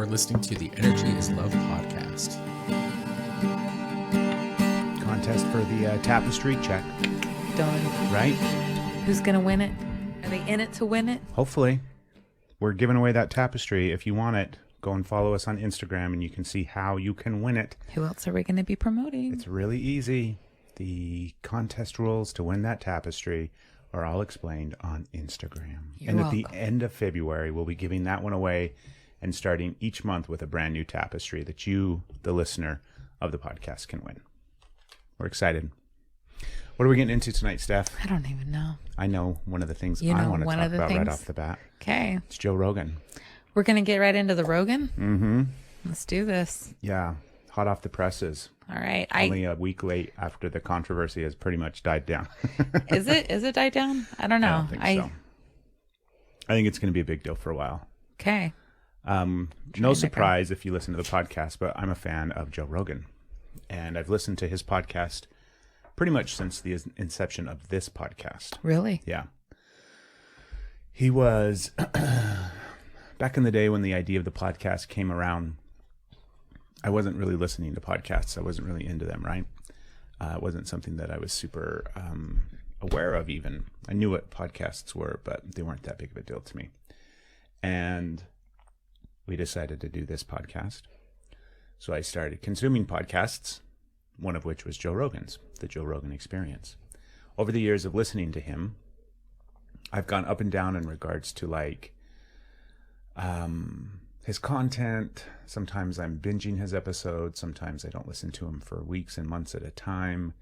listening to the Energy is Love podcast. Contest for the tapestry check. Done. Right? Who's going to win it? Are they in it to win it? Hopefully. We're giving away that tapestry. If you want it, go and follow us on Instagram and you can see how you can win it. Who else are we going to be promoting? It's really easy. The contest rules to win that tapestry are all explained on Instagram. You're and welcome. At the end of February, we'll be giving that one away and starting each month with a brand new tapestry that you, the listener of the podcast, can win. We're excited. What are we getting into tonight, Steph? I don't even know. I know one of the things You I know want to one talk of the about right things? off the bat. Okay. It's Joe Rogan. We're going to get right into the Rogan? Mm-hmm. Let's do this. Yeah. Hot off the presses. All right. Only a week late after the controversy has pretty much died down. Is it died down? I don't know. I don't think so. I think it's going to be a big deal for a while. Okay. No surprise if you listen to the podcast, but I'm a fan of Joe Rogan. And I've listened to his podcast pretty much since the inception of this podcast. Really? Yeah. He was, back in the day when the idea of the podcast came around, I wasn't really listening to podcasts. I wasn't really into them, right? It wasn't something that I was super aware of even. I knew what podcasts were, but they weren't that big of a deal to me. And we decided to do this podcast. So I started consuming podcasts, one of which was Joe Rogan's, The Joe Rogan Experience. Over the years of listening to him, I've gone up and down in regards to like his content. Sometimes I'm binging his episodes. Sometimes I don't listen to him for weeks and months at a time.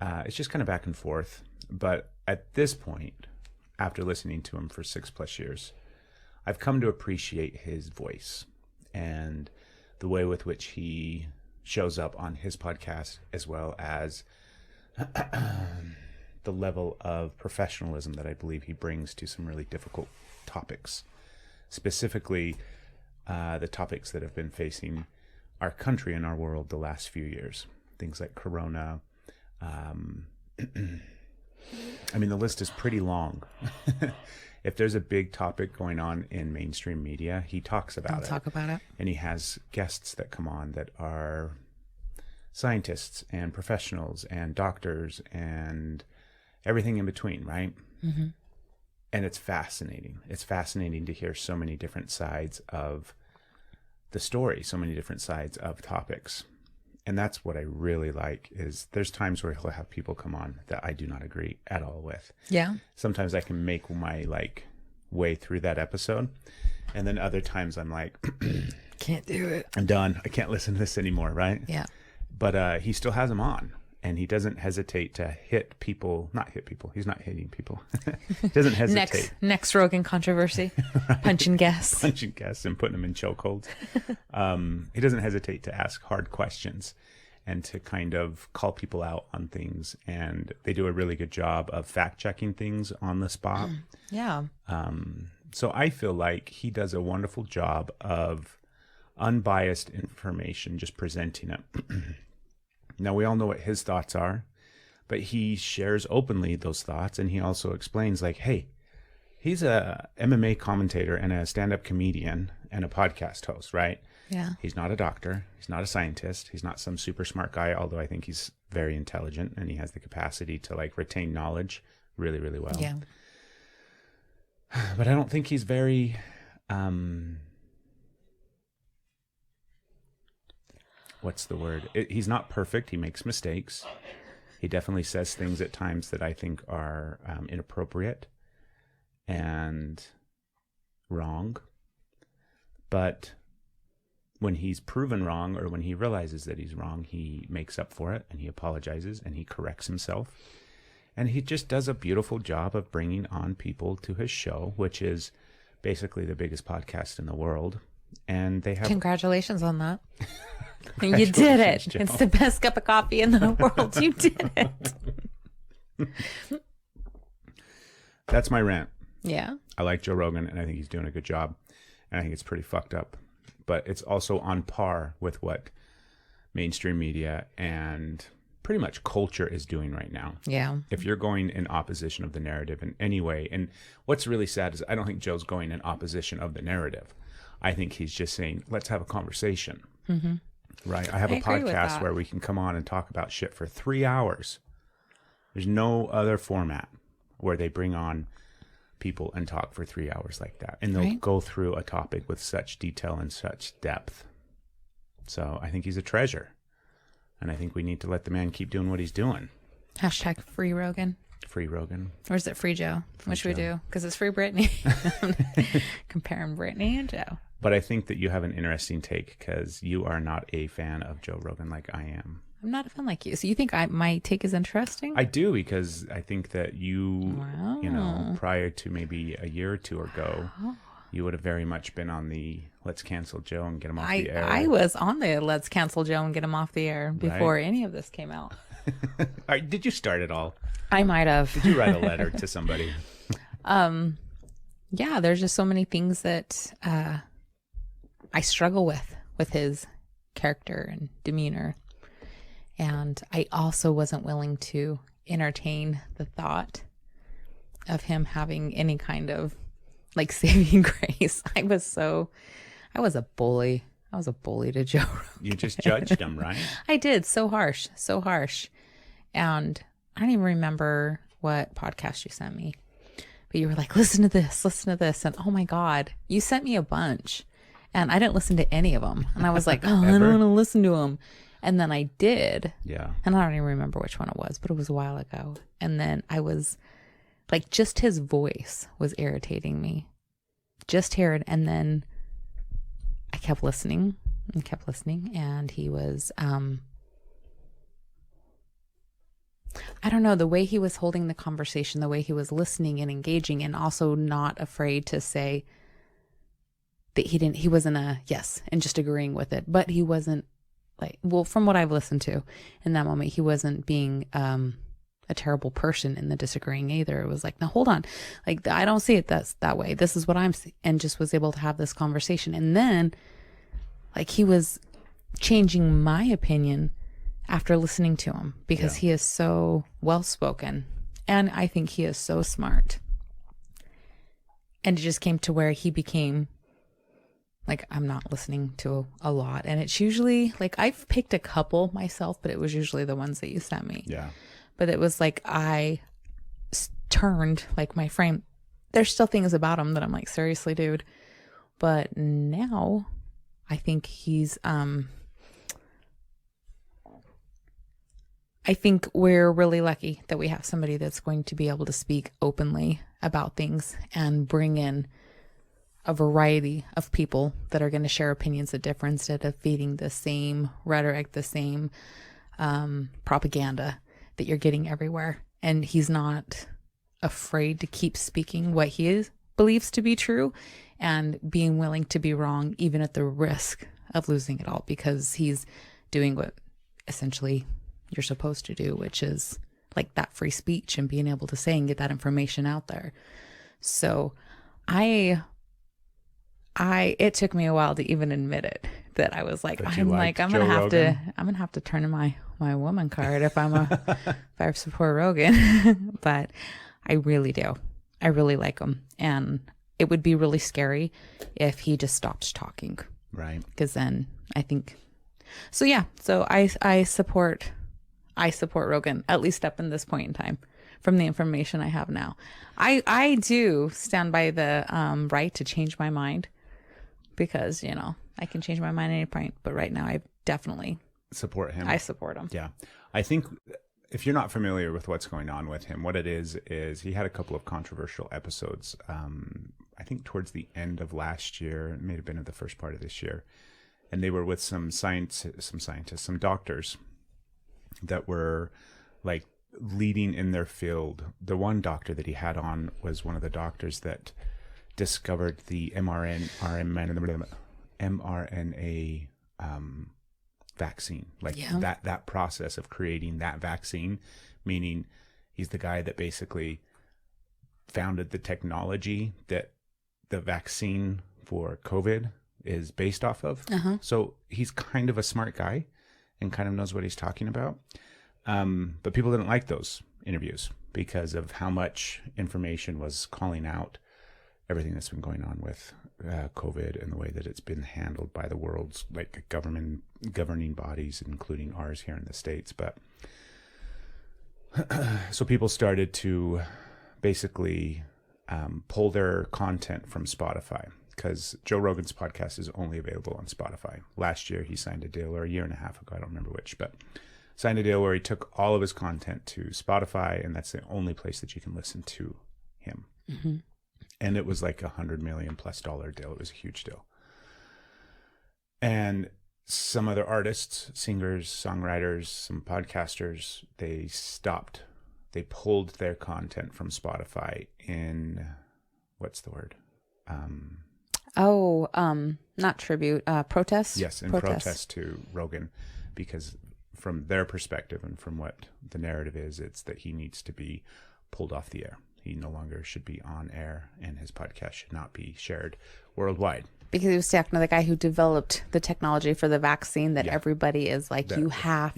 It's just kind of back and forth. But at this point, after listening to him for 6+ years, I've come to appreciate his voice and the way with which he shows up on his podcast, as well as the level of professionalism that I believe he brings to some really difficult topics. Specifically, the topics that have been facing our country and our world the last few years. Things like Corona. I mean, the list is pretty long. If there's a big topic going on in mainstream media, he talks about it. I'll talk about it. And he has guests that come on that are scientists and professionals and doctors and everything in between, right? Mm-hmm. And it's fascinating. It's fascinating to hear so many different sides of the story, so many different sides of topics. And that's what I really like is there's times where he'll have people come on that I do not agree at all with. Yeah. Sometimes I can make my way through that episode. And then other times I'm like, Can't do it. I'm done. I can't listen to this anymore, right? Yeah. But he still has them on. And he doesn't hesitate to hit people. Not hit people. He's not hitting people. He doesn't hesitate. Next Rogan controversy. Right. Punching guests. Punching guests and putting them in chokeholds. He doesn't hesitate to ask hard questions and to kind of call people out on things. And they do a really good job of fact-checking things on the spot. Yeah. So I feel like he does a wonderful job of unbiased information, just presenting it. Now, we all know what his thoughts are, but he shares openly those thoughts. And he also explains like, hey, he's a MMA commentator and a stand-up comedian and a podcast host, right? Yeah. He's not a doctor. He's not a scientist. He's not some super smart guy, although I think he's very intelligent and he has the capacity to retain knowledge really, really well. Yeah. But I don't think he's very, what's the word? He's not perfect. He makes mistakes. He definitely says things at times that I think are inappropriate and wrong. But when he's proven wrong or when he realizes that he's wrong, he makes up for it and he apologizes and he corrects himself. And he just does a beautiful job of bringing on people to his show, which is basically the biggest podcast in the world. And they have... Congratulations on that. You did it. Joe. It's the best cup of coffee in the world. You did it. That's my rant. Yeah. I like Joe Rogan, and I think he's doing a good job. And I think it's pretty fucked up. But it's also on par with what mainstream media and pretty much culture is doing right now. Yeah. If you're going in opposition of the narrative in any way, and what's really sad is I don't think Joe's going in opposition of the narrative. I think he's just saying, let's have a conversation. Mm-hmm. Right. I have a podcast where we can come on and talk about shit for 3 hours. There's no other format where they bring on people and talk for 3 hours like that. And they'll go through a topic with such detail and such depth. So I think he's a treasure. And I think we need to let the man keep doing what he's doing. Hashtag free Rogan. Free Rogan. Or is it free Joe? Which we do. Because it's free Brittany. Comparing Brittany and Joe. But I think that you have an interesting take because you are not a fan of Joe Rogan like I am. I'm not a fan like you. So you think my take is interesting? I do, because I think that you, you know, prior to maybe a year or two ago, you would have very much been on the let's cancel Joe and get him off the air. I was on the let's cancel Joe and get him off the air before any of this came out. Did you start it all? I might have. Did you write a letter to somebody? Yeah, there's just so many things that I struggle with his character and demeanor. And I also wasn't willing to entertain the thought of him having any kind of like saving grace. I was a bully. I was a bully to Joe Rogan. You just judged him, right? I did. So harsh. And I don't even remember what podcast you sent me. But you were like, listen to this. And oh my God, you sent me a bunch. And I didn't listen to any of them. And I was like, oh, I don't want to listen to them. And then I did. Yeah. And I don't even remember which one it was, but it was a while ago. And then I was like, just his voice was irritating me. Just hear it. And then I kept listening and kept listening. And he was, I don't know, the way he was holding the conversation, the way he was listening and engaging, and also not afraid to say that he wasn't a yes and just agreeing with it, but he wasn't like, well, from what I've listened to in that moment, he wasn't being a terrible person in the disagreeing either. It was like, now hold on, like I don't see it that way. This is what I'm seeing, and just was able to have this conversation. And then like he was changing my opinion after listening to him because he is so well spoken, and I think he is so smart. And it just came to where he became like, I'm not listening to a lot. And it's usually like, I've picked a couple myself, but it was usually the ones that you sent me. Yeah. But it was like, I turned like my frame. There's still things about him that I'm like, seriously, dude. But now I think he's, I think we're really lucky that we have somebody that's going to be able to speak openly about things and bring in a variety of people that are going to share opinions that differ instead of feeding the same rhetoric, the same propaganda that you're getting everywhere. And he's not afraid to keep speaking what he believes to be true and being willing to be wrong, even at the risk of losing it all, because he's doing what essentially you're supposed to do, which is like that free speech and being able to say and get that information out there. So it took me a while to even admit it, that I was like, I'm gonna have to turn in my woman card if I support Rogan. But I really do. I really like him, and it would be really scary if he just stopped talking. Right. Because then I think so. Yeah. So I support Rogan, at least up in this point in time, from the information I have now. I do stand by the right to change my mind, because, you know, I can change my mind at any point. But right now, I definitely support him. I support him. Yeah. I think if you're not familiar with what's going on with him, what it is he had a couple of controversial episodes, I think towards the end of last year, it may have been in the first part of this year. And they were with some doctors that were like leading in their field. The one doctor that he had on was one of the doctors that discovered the mRNA vaccine, like that process of creating that vaccine, meaning he's the guy that basically founded the technology that the vaccine for COVID is based off of. So he's kind of a smart guy and kind of knows what he's talking about. But people didn't like those interviews because of how much information was calling out everything that's been going on with COVID and the way that it's been handled by the world's like governing bodies, including ours here in the States. But so people started to basically pull their content from Spotify, because Joe Rogan's podcast is only available on Spotify. Last year he signed a deal, or a year and a half ago, I don't remember which, but signed a deal where he took all of his content to Spotify, and that's the only place that you can listen to him. Mm-hmm. And it was like $100 million+ deal. It was a huge deal. And some other artists, singers, songwriters, some podcasters, they stopped. They pulled their content from Spotify in, what's the word? Not tribute, protest. Yes, in protest to Rogan, because from their perspective and from what the narrative is, it's that he needs to be pulled off the air. He no longer should be on air, and his podcast should not be shared worldwide. Because he was talking to the guy who developed the technology for the vaccine that everybody is like, you have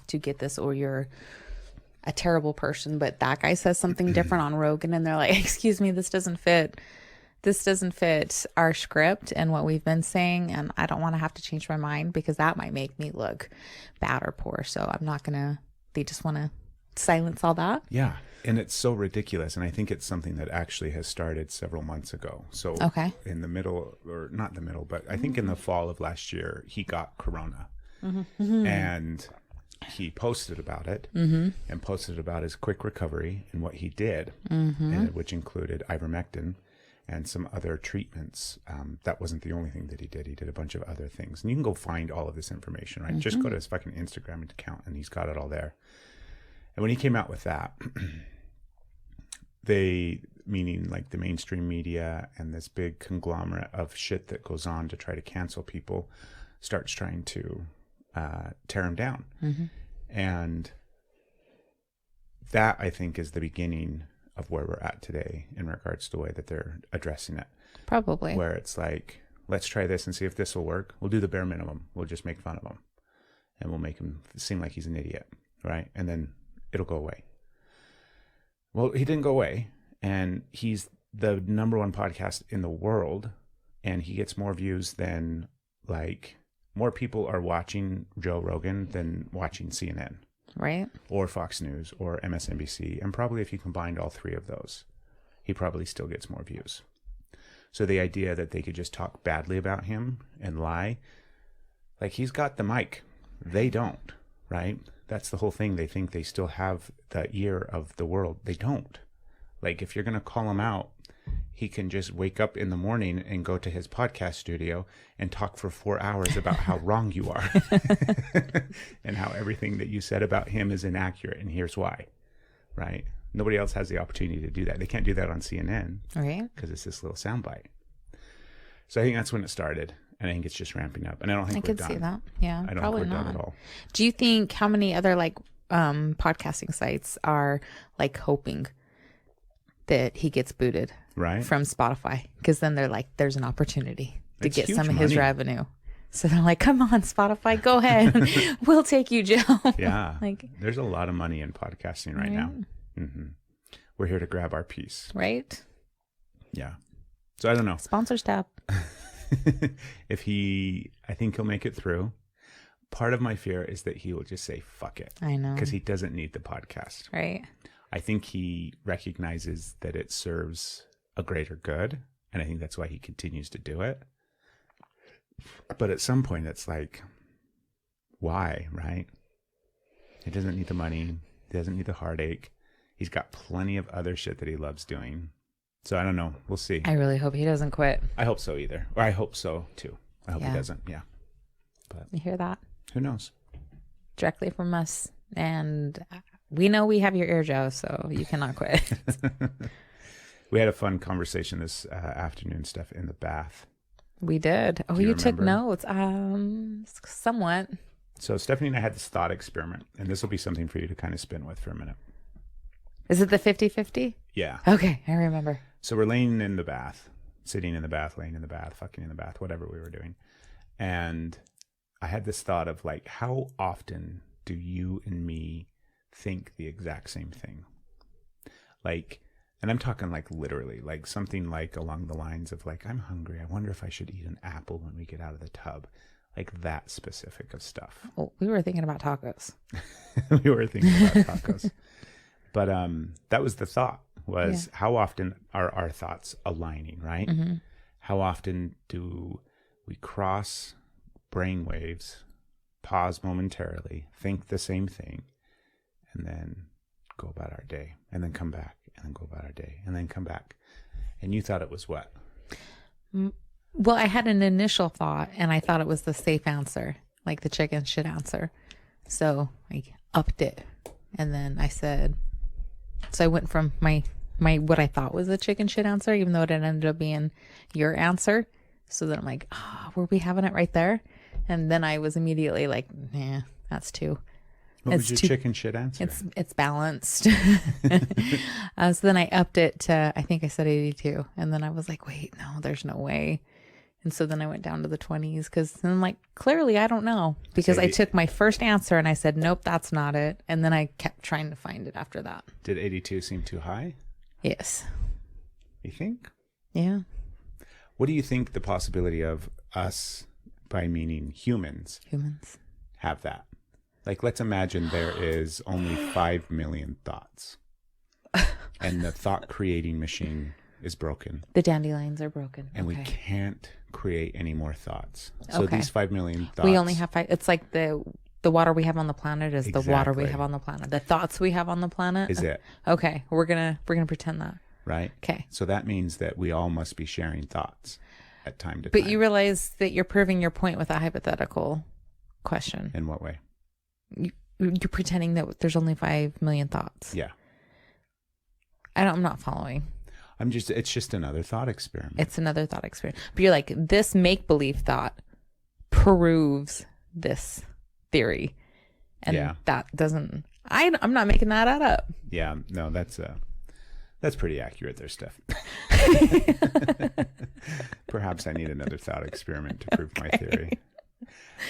to get this or you're a terrible person. But that guy says something different on Rogan, and they're like, excuse me, this doesn't fit our script and what we've been saying, and I don't want to have to change my mind because that might make me look bad or poor. So I'm not gonna. They just want to silence all that. Yeah, and it's so ridiculous, and I think it's something that actually has started several months ago. So in the middle, or not the middle, but I think in the fall of last year, he got corona, and he posted about it, and posted about his quick recovery and what he did, and, which included ivermectin and some other treatments. That wasn't the only thing that he did. He did a bunch of other things. And you can go find all of this information, right? Just go to his fucking Instagram account, and he's got it all there. And when he came out with that, meaning like the mainstream media and this big conglomerate of shit that goes on to try to cancel people, starts trying to tear him down. And that, I think, is the beginning of where we're at today in regards to the way that they're addressing it. Probably. Where it's like, let's try this and see if this will work. We'll do the bare minimum. We'll just make fun of him, and we'll make him seem like he's an idiot, right? And then it'll go away. Well, he didn't go away, and he's the number one podcast in the world, and he gets more views than, like, more people are watching Joe Rogan than watching CNN. Right. Or Fox News or MSNBC. And probably if you combined all three of those, he probably still gets more views. So the idea that they could just talk badly about him and lie, like, he's got the mic. They don't, right? That's the whole thing. They think they still have the ear of the world. They don't. Like, if you're going to call him out, he can just wake up in the morning and go to his podcast studio and talk for 4 hours about how wrong you are and how everything that you said about him is inaccurate, and here's why, right? Nobody else has the opportunity to do that. They can't do that on CNN, right? Because it's this little soundbite. So I think that's when it started, and I think it's just ramping up. And I don't think we're done. I could see that. Yeah, I don't think we're done at all. Do you think how many other like podcasting sites are like hoping that he gets booted from Spotify? Because then they're like, there's an opportunity to get some of his revenue. So they're like, come on, Spotify, go ahead. We'll take you, Joe. Yeah. Like, there's a lot of money in podcasting right now. We're here to grab our piece. Right. Yeah. So I don't know. Sponsors tab. I think he'll make it through. Part of my fear is that he will just say, fuck it. I know. Because he doesn't need the podcast. Right. I think he recognizes that it serves a greater good, and I think that's why he continues to do it. But at some point, it's like, why, right? He doesn't need the money. He doesn't need the heartache. He's got plenty of other shit that he loves doing. So I don't know. We'll see. I really hope he doesn't quit. I hope so either. Or I hope so, too. I hope he doesn't. Yeah. But you hear that? Who knows? Directly from us. And we know we have your ear, Joe, so you cannot quit. We had a fun conversation this afternoon, Steph, in the bath. We did. Oh, you took notes. Somewhat. So Stephanie and I had this thought experiment, and this will be something for you to kind of spin with for a minute. Is it the 50-50? Yeah. Okay, I remember. So we're laying in the bath, sitting in the bath, laying in the bath, fucking in the bath, whatever we were doing. And I had this thought of like, how often do you and me think the exact same thing? Like, And I'm talking like literally, like something like along the lines of like, I'm hungry. I wonder if I should eat an apple when we get out of the tub. Like that specific of stuff. Well, we were thinking about tacos. We were thinking about tacos. But that was the thought, was how often are our thoughts aligning, right? Mm-hmm. How often do we cross brainwaves, pause momentarily, think the same thing, and then go about our day, and then come back, and then go about our day, and then come back. And you thought it was what? Well, I had an initial thought, and I thought it was the safe answer, like the chicken shit answer. So I upped it, and then I said, so I went from my what I thought was the chicken shit answer, even though it ended up being your answer. So then I'm like, were we having it right there? And then I was immediately like, nah, that's too. What was your chicken shit answer? It's balanced. So then I upped it to, I think I said 82. And then I was like, wait, no, there's no way. And so then I went down to the 20s because I'm like, clearly I don't know. Because I took my first answer and I said, nope, that's not it. And then I kept trying to find it after that. Did 82 seem too high? Yes. You think? Yeah. What do you think the possibility of us, by meaning humans, have that? Like, let's imagine there is only 5 million thoughts and the thought creating machine is broken. The dandelions are broken. And we can't create any more thoughts. So these 5 million thoughts. We only have 5. It's like the water we have on the planet is the water we have on the planet. The thoughts we have on the planet is it. Okay. We're gonna pretend that. Right. Okay. So that means that we all must be sharing thoughts at time to time. But you realize that you're proving your point with a hypothetical question. In what way? You're pretending that there's only 5 million thoughts. Yeah. I'm not following. It's just another thought experiment. It's another thought experiment. But you're like, this make-believe thought proves this theory. And that doesn't, I'm not making that up. Yeah. No, that's pretty accurate there, Steph. Perhaps I need another thought experiment to prove my theory.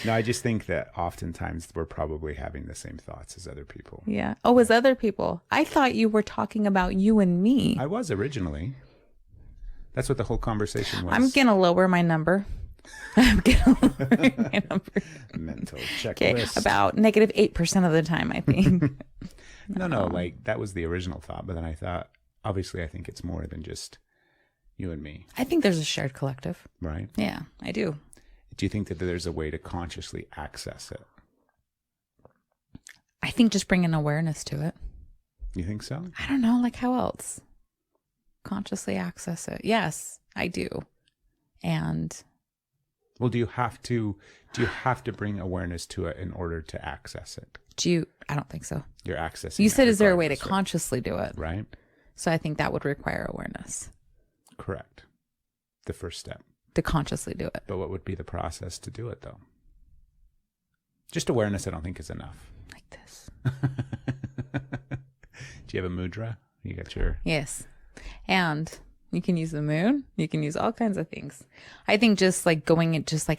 No, I just think that oftentimes we're probably having the same thoughts as other people. Yeah. Oh, as other people. I thought you were talking about you and me. I was originally. That's what the whole conversation was. I'm going to lower my number. Mental checklist. Okay, about -8% of the time, I think. No, like that was the original thought. But then I thought, obviously, I think it's more than just you and me. I think there's a shared collective. Right? Yeah, I do. Do you think that there's a way to consciously access it? I think just bringing awareness to it. You think so? I don't know, like how else? Consciously access it. Yes, I do. And well, do you have to bring awareness to it in order to access it? I don't think so. You're accessing. You said, is there a way to consciously do it? Right. So I think that would require awareness. Correct. The first step. To consciously do it. But what would be the process to do it, though? Just awareness, I don't think, is enough. Like this. Do you have a mudra? You got your... Yes. And you can use the moon. You can use all kinds of things. I think just like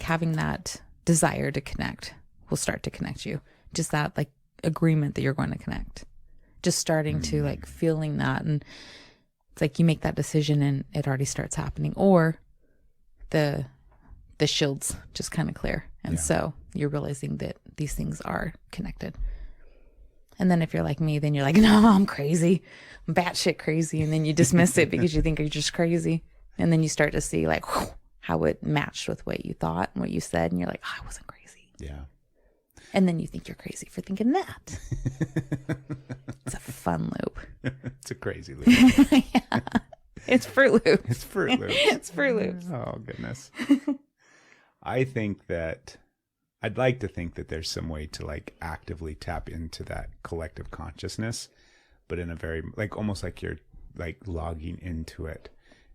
having that desire to connect will start to connect you. Just that like agreement that you're going to connect. Just starting to like feeling that. And it's like you make that decision and it already starts happening. Or the shields just kind of clear. And so you're realizing that these things are connected. And then if you're like me, then you're like, no, I'm crazy. I'm batshit crazy. And then you dismiss it because you think you're just crazy. And then you start to see like how it matched with what you thought and what you said. And you're like, oh, I wasn't crazy. Yeah. And then you think you're crazy for thinking that. It's a fun loop. It's a crazy loop. Yeah. It's Fruit Loops. It's Fruit Loops. It's Fruit Loops. Oh, goodness. I'd like to think that there's some way to like actively tap into that collective consciousness, but in a very like almost like you're like logging into it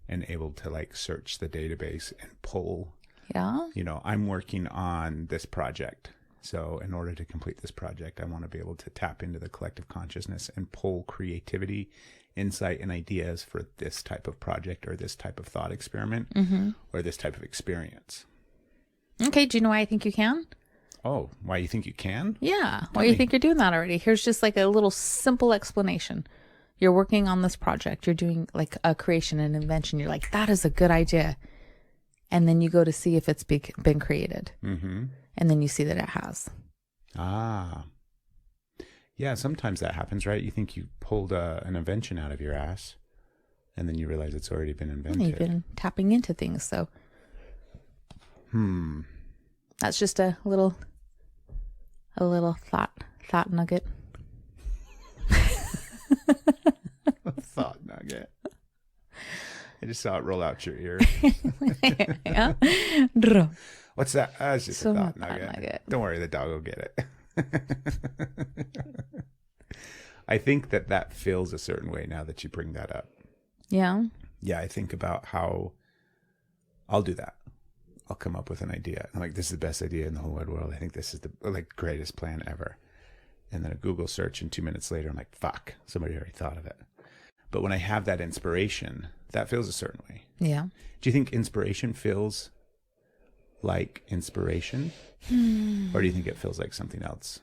and able to like search the database and pull. Yeah. You know, I'm working on this project. So in order to complete this project, I want to be able to tap into the collective consciousness and pull creativity, insight, and ideas for this type of project or this type of thought experiment or this type of experience. Okay. Do you know why I think you can? Oh, why you think you can? Yeah. Why do you think you're doing that already? Here's just like a little simple explanation. You're working on this project. You're doing like a creation, an invention. You're like, that is a good idea. And then you go to see if it's been created. Mm-hmm. And then you see that it has. Ah. Yeah, sometimes that happens, right? You think you pulled an invention out of your ass, and then you realize it's already been invented. You've been tapping into things, so. That's just a little thought nugget. Thought nugget. I just saw it roll out your ear. Yeah. What's that? It's just a thought Thought nugget. nugget. Don't worry, the dog will get it. I think that feels a certain way now that you bring that up. Yeah. Yeah, I think about how I'll do that. I'll come up with an idea. I'm like, this is the best idea in the whole wide world. I think this is the greatest plan ever. And then a Google search, and 2 minutes later, I'm like, fuck, somebody already thought of it. But when I have that inspiration, that feels a certain way. Yeah. Do you think inspiration feels like inspiration? Or do you think it feels like something else?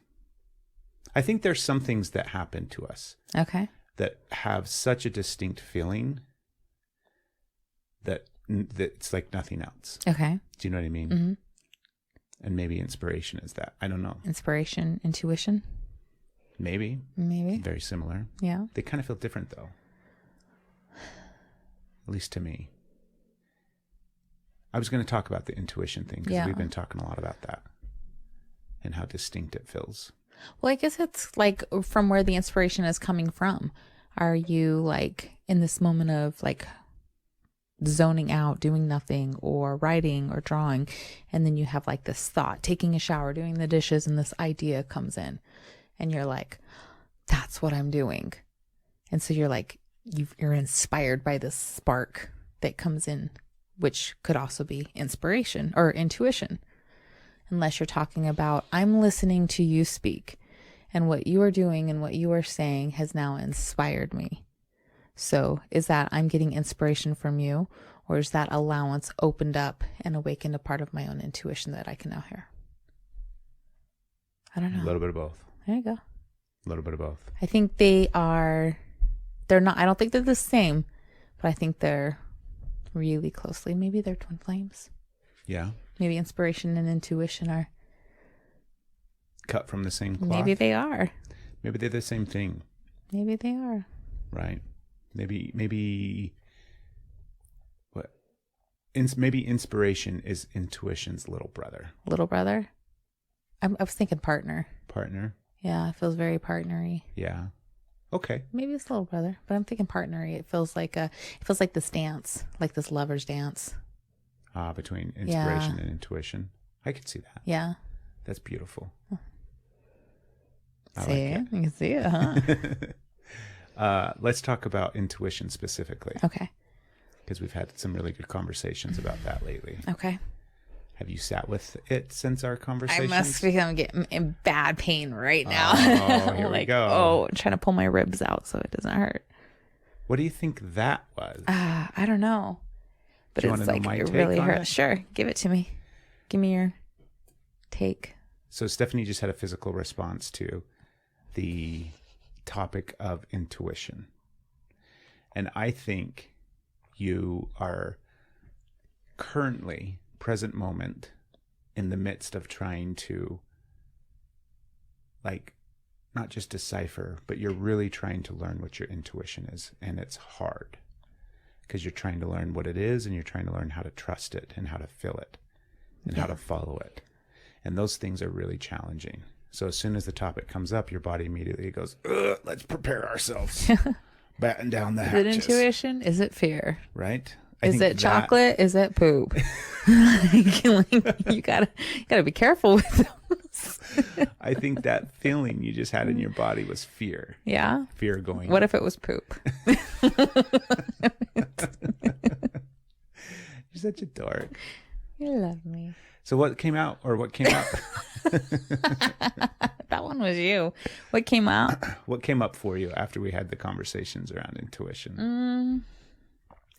I think there's some things that happen to us Okay. that have such a distinct feeling that it's like nothing else. Okay. Do you know what I mean? Mm-hmm. And maybe inspiration is that. I don't know. Inspiration, intuition. Maybe. Very similar. Yeah. They kind of feel different, though. At least to me. I was going to talk about the intuition thing because we've been talking a lot about that and how distinct it feels. Well, I guess it's like from where the inspiration is coming from. Are you like in this moment of like zoning out, doing nothing, or writing or drawing, and then you have like this thought, taking a shower, doing the dishes, and this idea comes in, and you're like, that's what I'm doing. And so you're like, you're inspired by this spark that comes in, which could also be inspiration or intuition. Unless you're talking about, I'm listening to you speak, and what you are doing and what you are saying has now inspired me. So is that I'm getting inspiration from you, or is that allowance opened up and awakened a part of my own intuition that I can now hear? I don't know. A little bit of both. There you go. A little bit of both. I think they're not, I don't think they're the same, but I think they're really closely. Maybe they're twin flames. Yeah. Maybe inspiration and intuition are. Cut from the same cloth. Maybe they are. Maybe they're the same thing. Maybe they are. Right. Maybe what? Maybe inspiration is intuition's little brother. Little brother? I was thinking partner. Partner? Yeah, it feels very partnery. Yeah. Okay. Maybe it's little brother, but I'm thinking partnery. It feels like this dance, like this lover's dance. Between inspiration and intuition. I could see that. Yeah. That's beautiful. See it? You can see it, huh? Let's talk about intuition specifically. Okay. Because we've had some really good conversations about that lately. Okay. Have you sat with it since our conversation? I must be getting in bad pain right now. Oh, here we go. Oh, I'm trying to pull my ribs out so it doesn't hurt. What do you think that was? I don't know. But Do you it's want to know like my it take really on hurts. it? Sure. Give it to me. Give me your take. So Stephanie just had a physical response to the topic of intuition. And I think you are currently, present moment, in the midst of trying to, like, not just decipher, but you're really trying to learn what your intuition is. And it's hard because you're trying to learn what it is, and you're trying to learn how to trust it and how to feel it and how to follow it. And those things are really challenging. So as soon as the topic comes up, your body immediately goes, let's prepare ourselves. Batten down the hatches. Is it intuition? Is it fear? Right? Is it chocolate? Is it poop? You gotta be careful with those. I think that feeling you just had in your body was fear. Yeah. Fear going. What if it was poop? You're such a dork. You love me. So what came out, or what came up? That one was you. What came out? What came up for you after we had the conversations around intuition?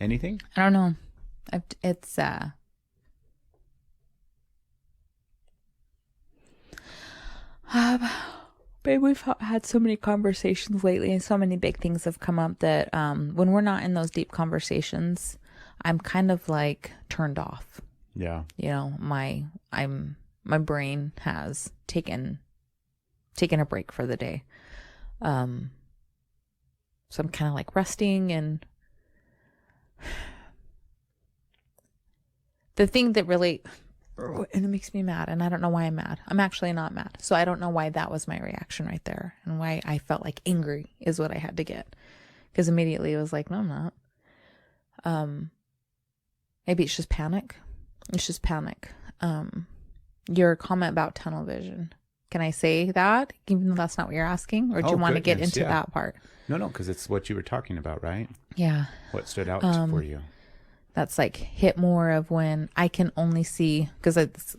Anything? I don't know. It's Babe, we've had so many conversations lately, and so many big things have come up that when we're not in those deep conversations, I'm kind of like turned off. Yeah. You know, my brain has taken a break for the day. So I'm kind of like resting, and the thing that really, and it makes me mad, and I don't know why I'm mad. I'm actually not mad. So I don't know why that was my reaction right there, and why I felt like angry is what I had to get. Because immediately it was like, no, I'm not. Maybe it's just panic. It's just panic. Your comment about tunnel vision. Can I say that, even though that's not what you're asking? Or do you want to get into that part? No, because it's what you were talking about, right? Yeah. What stood out for you? That's like hit more of when I can only see, because it's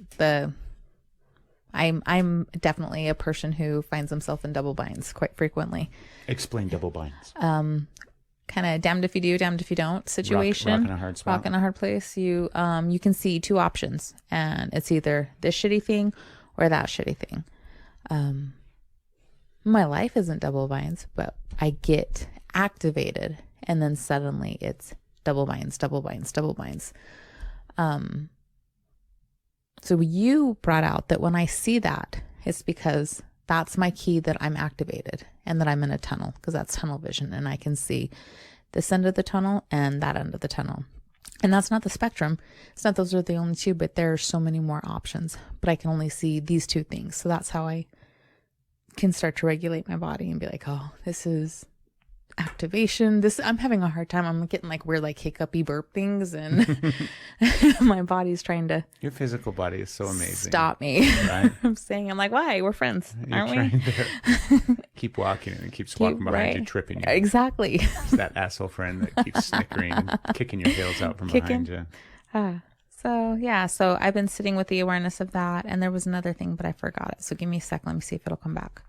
I'm definitely a person who finds himself in double binds quite frequently. Explain double binds. Kind of damned if you do, damned if you don't situation. Rock in a hard spot. Rock in a hard place. You can see two options, and it's either this shitty thing or that shitty thing. My life isn't double binds, but I get activated, and then suddenly it's double binds, double binds, double binds. So you brought out that when I see that, it's because that's my key that I'm activated and that I'm in a tunnel, because that's tunnel vision, and I can see this end of the tunnel and that end of the tunnel. And that's not the spectrum. It's not those are the only two, but there are so many more options, but I can only see these two things. So that's how I can start to regulate my body and be like, oh, this is activation. I'm having a hard time. I'm getting like weird, like hiccupy burp things, and my body's trying to. Your physical body is so amazing. Stop me. Right? I'm like, why? We're friends, aren't we? Keep walking, and it keeps walking behind you, tripping you. Exactly. It's that asshole friend that keeps snickering and kicking your heels out from behind you. So I've been sitting with the awareness of that, and there was another thing, but I forgot it. So give me a sec. Let me see if it'll come back.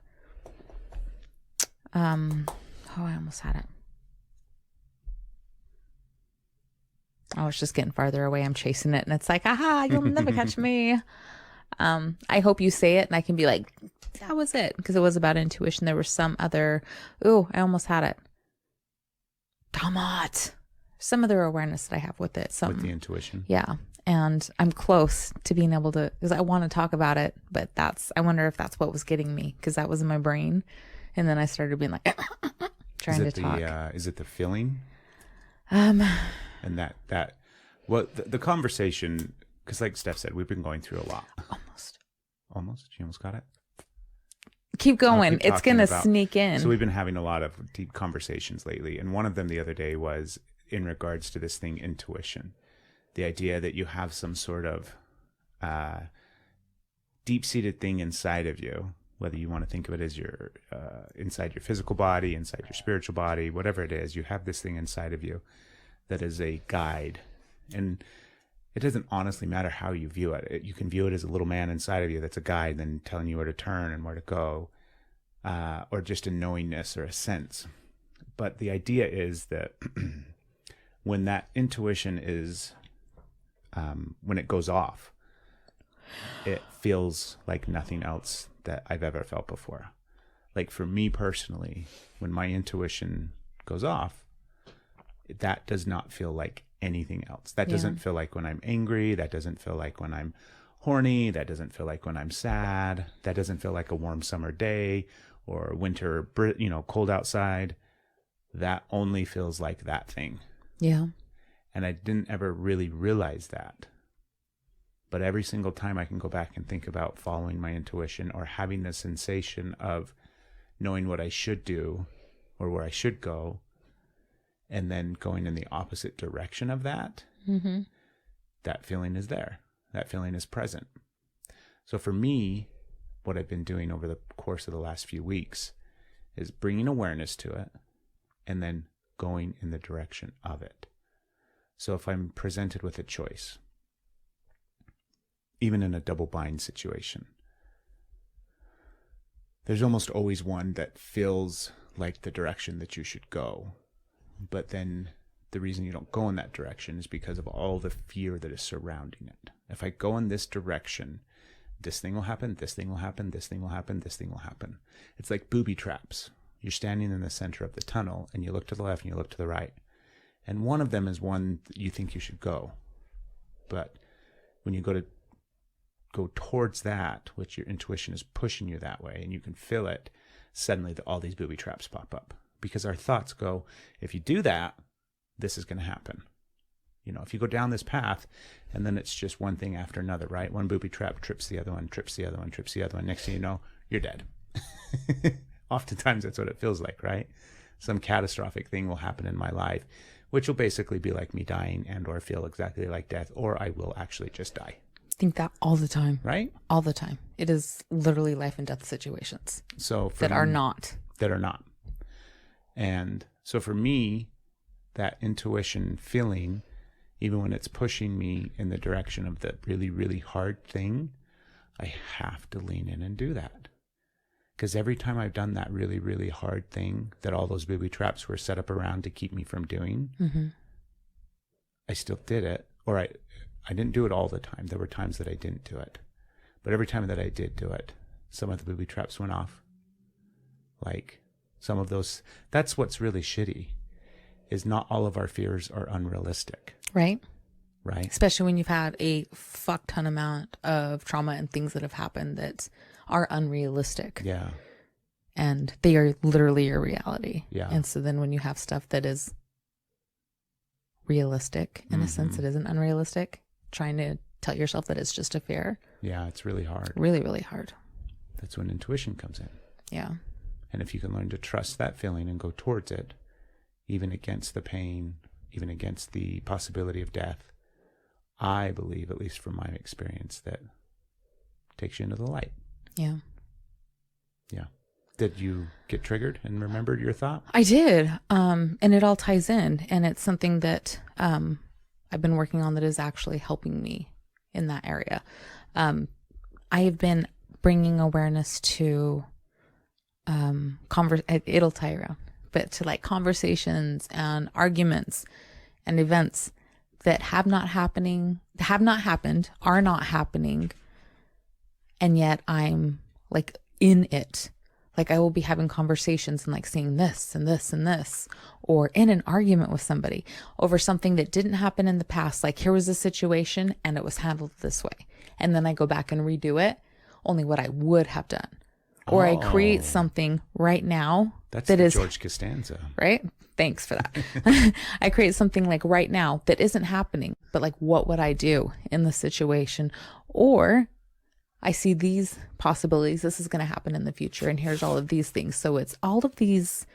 Oh, I almost had it. Oh, it's just getting farther away. I'm chasing it, and it's like, aha, you'll never catch me. I hope you say it, and I can be like, that was it, because it was about intuition. There was some other, I almost had it. Damn it. Some other awareness that I have with it. With the intuition. Yeah. And I'm close to being able to, because I want to talk about it, but I wonder if that's what was getting me, because that was in my brain. And then I started being like, trying to talk. Is it the feeling? And the conversation, because like Steph said, we've been going through a lot. Almost? She almost got it? Keep going. It's going to sneak in. So we've been having a lot of deep conversations lately. And one of them the other day was in regards to this thing, intuition. The idea that you have some sort of deep-seated thing inside of you, whether you want to think of it as your inside your physical body, inside your spiritual body, whatever it is, you have this thing inside of you that is a guide. And it doesn't honestly matter how you view it. You can view it as a little man inside of you that's a guide, then telling you where to turn and where to go, or just a knowingness or a sense. But the idea is that when that intuition is, when it goes off, it feels like nothing else that I've ever felt before. Like for me personally, when my intuition goes off, that does not feel like anything else. That doesn't feel like when I'm angry. That doesn't feel like when I'm horny. That doesn't feel like when I'm sad. That doesn't feel like a warm summer day or winter, cold outside. That only feels like that thing. Yeah. And I didn't ever really realize that. But every single time I can go back and think about following my intuition or having the sensation of knowing what I should do or where I should go, and then going in the opposite direction of that, that feeling is there. That feeling is present. So for me, what I've been doing over the course of the last few weeks is bringing awareness to it and then going in the direction of it. So if I'm presented with a choice, even in a double bind situation, there's almost always one that feels like the direction that you should go. But then the reason you don't go in that direction is because of all the fear that is surrounding it. If I go in this direction, this thing will happen, this thing will happen, this thing will happen, this thing will happen. It's like booby traps. You're standing in the center of the tunnel and you look to the left and you look to the right. And one of them is one that you think you should go. But when you go towards that, which your intuition is pushing you that way and you can feel it, suddenly all these booby traps pop up. Because our thoughts go, if you do that, this is going to happen. You know, if you go down this path and then it's just one thing after another, right? One booby trap trips the other one, trips the other one, trips the other one. Next thing you know, you're dead. Oftentimes that's what it feels like, right? Some catastrophic thing will happen in my life, which will basically be like me dying and or feel exactly like death, or I will actually just die. Think that all the time. Right? All the time. It is literally life and death situations. So that are not. That are not. And so for me, that intuition feeling, even when it's pushing me in the direction of the really, really hard thing, I have to lean in and do that. Because every time I've done that really, really hard thing that all those booby traps were set up around to keep me from doing, I still did it. Or I didn't do it all the time. There were times that I didn't do it. But every time that I did do it, some of the booby traps went off. Like some of those, that's what's really shitty, is not all of our fears are unrealistic. Right. Right. Especially when you've had a fuck ton amount of trauma and things that have happened that are unrealistic. Yeah. And they are literally your reality. Yeah. And so then when you have stuff that is realistic, in a sense, it isn't unrealistic, trying to tell yourself that it's just a fear. Yeah, it's really hard. Really, really hard. That's when intuition comes in. Yeah. And if you can learn to trust that feeling and go towards it, even against the pain, even against the possibility of death, I believe, at least from my experience, that takes you into the light. Yeah. Yeah. Did you get triggered and remembered your thought? I did. And it all ties in. And it's something that I've been working on that is actually helping me in that area. I have been bringing awareness to it'll tie around, but to like conversations and arguments and events that have not happened, are not happening. And yet I'm like in it. Like I will be having conversations and like saying this and this and this, or in an argument with somebody over something that didn't happen in the past. Like here was a situation and it was handled this way. And then I go back and redo it, only what I would have done. Or I create something right now. That's that is George Costanza. Right? Thanks for that. I create something like right now that isn't happening, but like what would I do in the situation? Or I see these possibilities. This is going to happen in the future. And here's all of these things. So it's all of these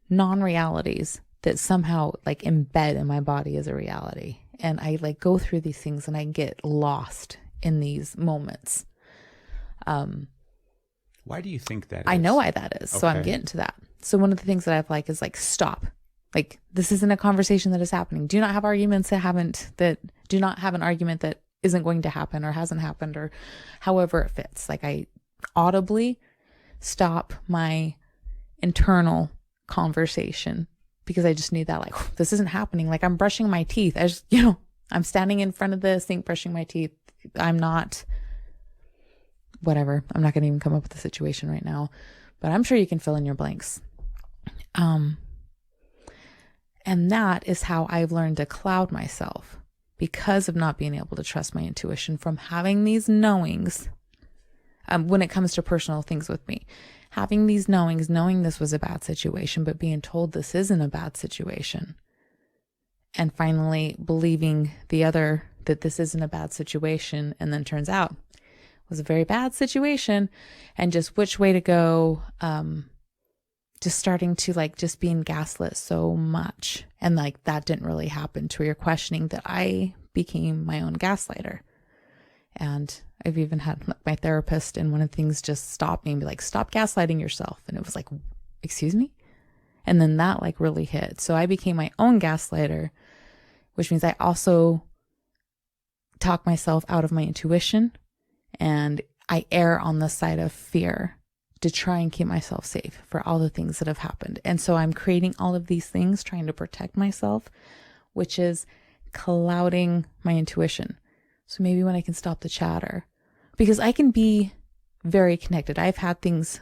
non-realities that somehow like embed in my body as a reality. And I like go through these things and I get lost in these moments. Why do you think that is? I know why that is. So I'm getting to that. So one of the things that I've like is like, stop. Like, this isn't a conversation that is happening. Do not have arguments that do not have an argument that isn't going to happen or hasn't happened or however it fits. Like I audibly stop my internal conversation because I just need that, like, this isn't happening. Like I'm brushing my teeth. I'm standing in front of the sink brushing my teeth. I'm not, whatever. I'm not going to even come up with the situation right now, but I'm sure you can fill in your blanks. And that is how I've learned to cloud myself because of not being able to trust my intuition from having these knowings. When it comes to personal things with me, having these knowings, knowing this was a bad situation, but being told this isn't a bad situation. And finally believing that this isn't a bad situation. And then turns out it was a very bad situation, and just which way to go. Just starting to like just being gaslit so much. And like that didn't really happen to where you're questioning that I became my own gaslighter. And I've even had my therapist and one of the things just stop me and be like, stop gaslighting yourself. And it was like, excuse me? And then that like really hit. So I became my own gaslighter, which means I also talk myself out of my intuition, and I err on the side of fear to try and keep myself safe for all the things that have happened. And so I'm creating all of these things, trying to protect myself, which is clouding my intuition. So maybe when I can stop the chatter, Because I can be very connected. I've had things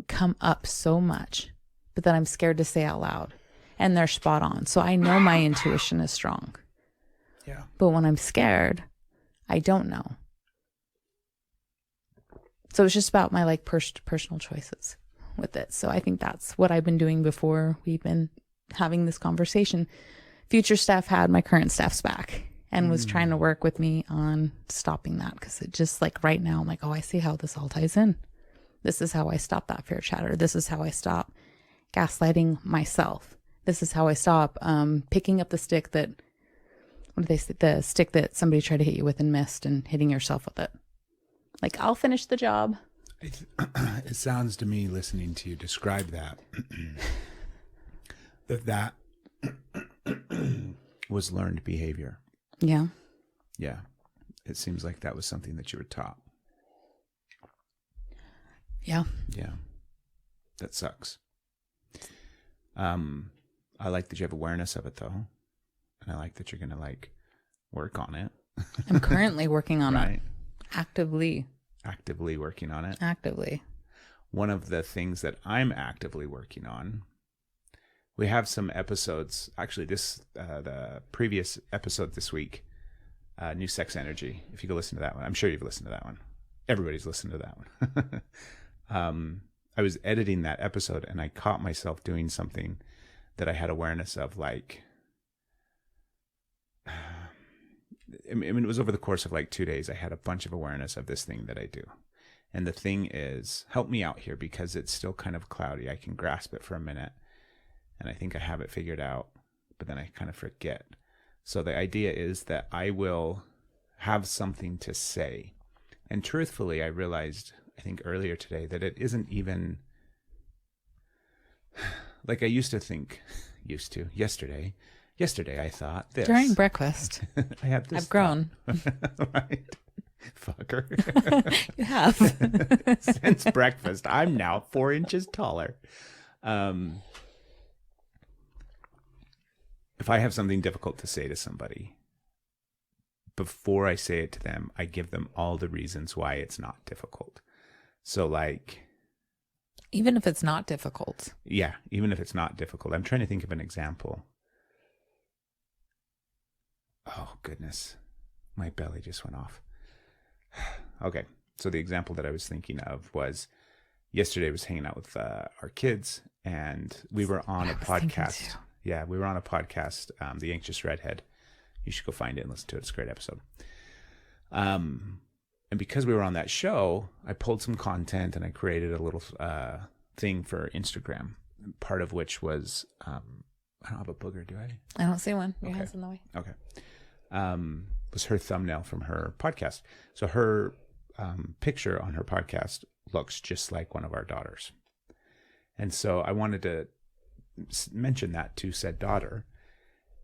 come up so much, but that I'm scared to say out loud. And they're spot on. So I know my intuition is strong. Yeah. But when I'm scared, I don't know. So it's just about my like personal choices with it. So I think that's what I've been doing before we've been having this conversation. Future staff had my current staff's back and was trying to work with me on stopping that, because it just like right now I'm like, oh, I see how this all ties in. This is how I stop that fear chatter. This is how I stop gaslighting myself. This is how I stop picking up the stick that, what do they say? The stick that somebody tried to hit you with and missed, and hitting yourself with it. Like, I'll finish the job. It sounds to me, listening to you describe that, that was learned behavior. Yeah. Yeah. It seems like that was something that you were taught. Yeah. Yeah. That sucks. I like that you have awareness of it, though. And I like that you're going to like work on it. I'm currently working on right. it. Actively working on it. Actively. One of the things that I'm actively working on, we have some episodes, actually the previous episode this week, New Sex Energy. If you go listen to that one, I'm sure you've listened to that one. Everybody's listened to that one. I was editing that episode and I caught myself doing something that I had awareness of, like, I mean, it was over the course of like 2 days. I had a bunch of awareness of this thing that I do. And the thing is, help me out here because it's still kind of cloudy. I can grasp it for a minute and I think I have it figured out, but then I kind of forget. So the idea is that I will have something to say. And truthfully, I realized, I think earlier today, that it isn't even like I used to think, yesterday I thought this. During breakfast. I had this. I've grown. Right. Fucker. You have. Since breakfast, I'm now 4 inches taller. If I have something difficult to say to somebody, before I say it to them, I give them all the reasons why it's not difficult. So like, even if it's not difficult. Yeah, even if it's not difficult. I'm trying to think of an example. Oh, goodness. My belly just went off. Okay, so the example that I was thinking of was yesterday I was hanging out with our kids, and we were on a podcast. Yeah, we were on a podcast, The Anxious Redhead. You should go find it and listen to it. It's a great episode. And because we were on that show, I pulled some content and I created a little thing for Instagram, part of which was, I don't have a booger, do I? I don't see one. Your hand's in the way. Okay. Was her thumbnail from her podcast. So her picture on her podcast looks just like one of our daughters. And so I wanted to mention that to said daughter.